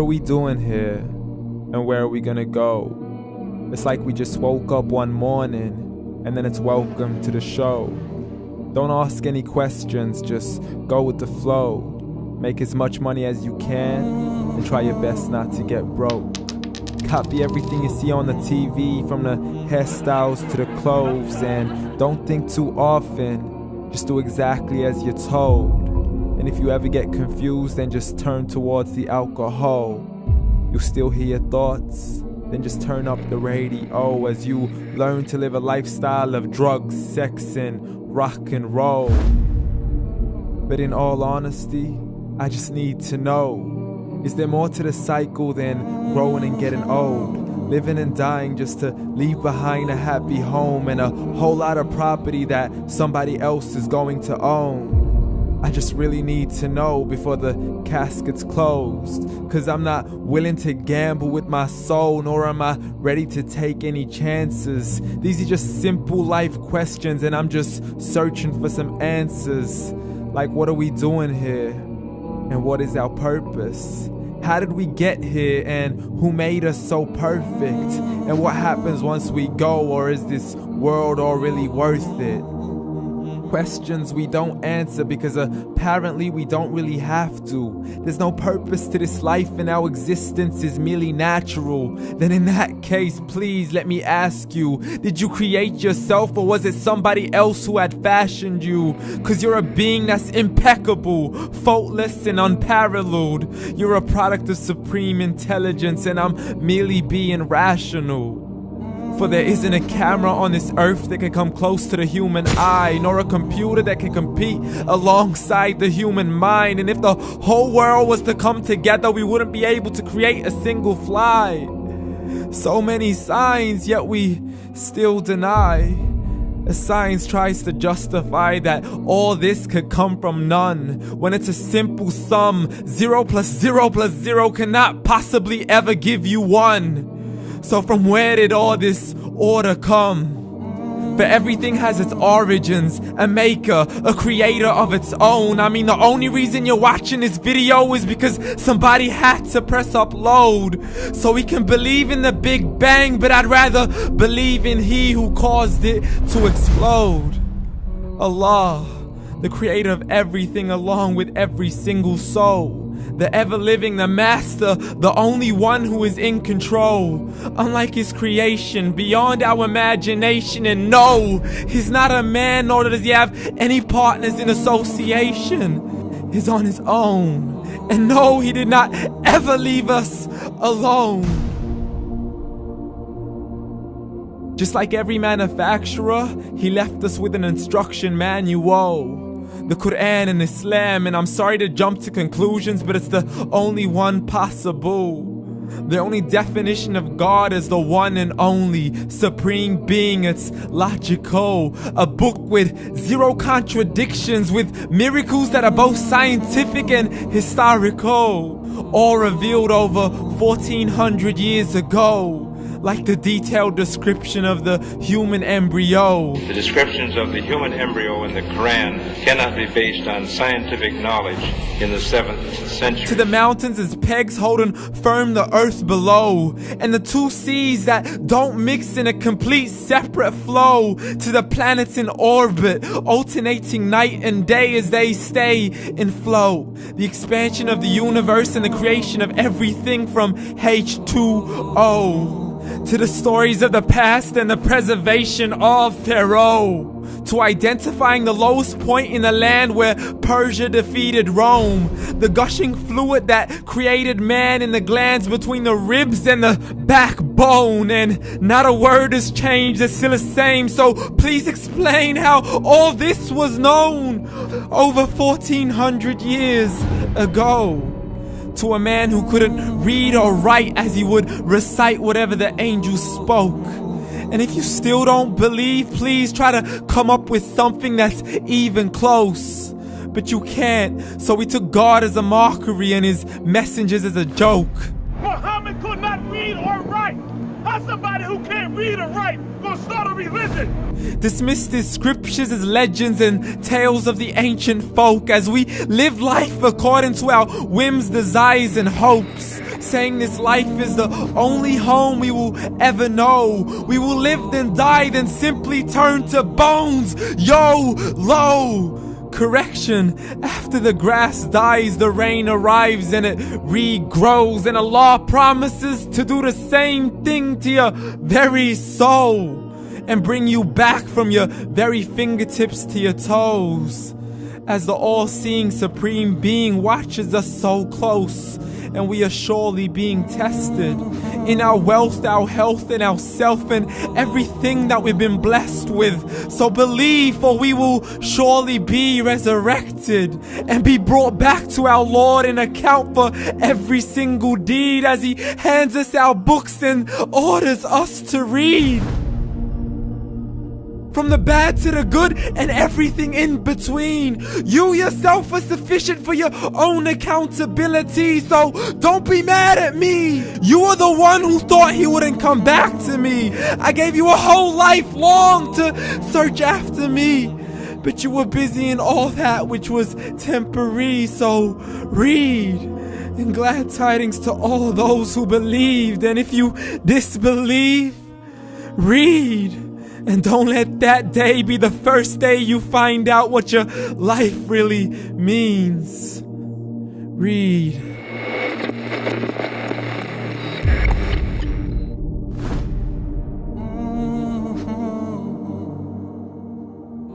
are we doing here? And where are we gonna go? It's like we just woke up one morning and then it's welcome to the show. Don't ask any questions, just go with the flow. Make as much money as you can and try your best not to get broke. Copy everything you see on the TV, from the hairstyles to the clothes, and don't think too often, just do exactly as you're told. And if you ever get confused, then just turn towards the alcohol. You'll still hear your thoughts, then just turn up the radio as you learn to live a lifestyle of drugs, sex, and rock and roll. But in all honesty, I just need to know, is there more to the cycle than growing and getting old? Living and dying just to leave behind a happy home and a whole lot of property that somebody else is going to own. I just really need to know before the casket's closed, 'cause I'm not willing to gamble with my soul, nor am I ready to take any chances. These are just simple life questions and I'm just searching for some answers. Like, what are we doing here? And what is our purpose? How did we get here, and who made us so perfect? And what happens once we go, or is this world all really worth it? Questions we don't answer because apparently we don't really have to. There's no purpose to this life and our existence is merely natural. Then in that case, please let me ask you, did you create yourself, or was it somebody else who had fashioned you? 'Cause you're a being that's impeccable, faultless and unparalleled. You're a product of supreme intelligence and I'm merely being rational. For there isn't a camera on this earth that can come close to the human eye, nor a computer that can compete alongside the human mind. And if the whole world was to come together, we wouldn't be able to create a single fly. So many signs, yet we still deny. As science tries to justify that all this could come from none, when it's a simple sum. 0 plus 0 plus 0 cannot possibly ever give you 1. So from where did all this order come? But everything has its origins, a maker, a creator of its own. I mean, the only reason you're watching this video is because somebody had to press upload. So we can believe in the Big Bang, but I'd rather believe in He who caused it to explode. Allah, the creator of everything along with every single soul. The ever-living, the master, the only one who is in control. Unlike his creation, beyond our imagination. And no, he's not a man, nor does he have any partners in association. He's on his own. And no, he did not ever leave us alone. Just like every manufacturer, he left us with an instruction manual. The Quran and Islam, and I'm sorry to jump to conclusions, but it's the only one possible. The only definition of God is the one and only supreme being. It's logical, a book with 0 contradictions, with miracles that are both scientific and historical, all revealed over 1400 years ago. Like the detailed description of the human embryo. The descriptions of the human embryo in the Quran cannot be based on scientific knowledge in the 7th century. To the mountains as pegs holding firm the earth below, and the 2 seas that don't mix in a complete separate flow. To the planets in orbit, alternating night and day as they stay in flow. The expansion of the universe and the creation of everything from H2O. To the stories of the past and the preservation of Pharaoh. To identifying the lowest point in the land where Persia defeated Rome. The gushing fluid that created man in the glands between the ribs and the backbone. And not a word has changed, it's still the same. So please explain how all this was known over 1400 years ago. To a man who couldn't read or write, as he would recite whatever the angels spoke. And if you still don't believe, please try to come up with something that's even close. But you can't, so we took God as a mockery and his messengers as a joke. Muhammad could not read or write. How's somebody who can't read or write gonna start a religion? Dismissed his scriptures as legends and tales of the ancient folk, as we live life according to our whims, desires, and hopes. saying this life is the only home we will ever know. We will live then die, then simply turn to bones. YOLO! Correction, after the grass dies, the rain arrives and it regrows, and Allah promises to do the same thing to your very soul and bring you back from your very fingertips to your toes, as the all-seeing supreme being watches us so close, and we are surely being tested in our wealth, our health, and our self, and everything that we've been blessed with. So believe, for we will surely be resurrected and be brought back to our Lord and account for every single deed, as He hands us our books and orders us to read. From the bad to the good and everything in between. You yourself are sufficient for your own accountability, so don't be mad at me. You are the one who thought He wouldn't come back to me. I gave you a whole life long to search after me, but you were busy in all that which was temporary. So read, and glad tidings to all those who believed. And if you disbelieve, read. And don't let that day be the first day you find out what your life really means. Read.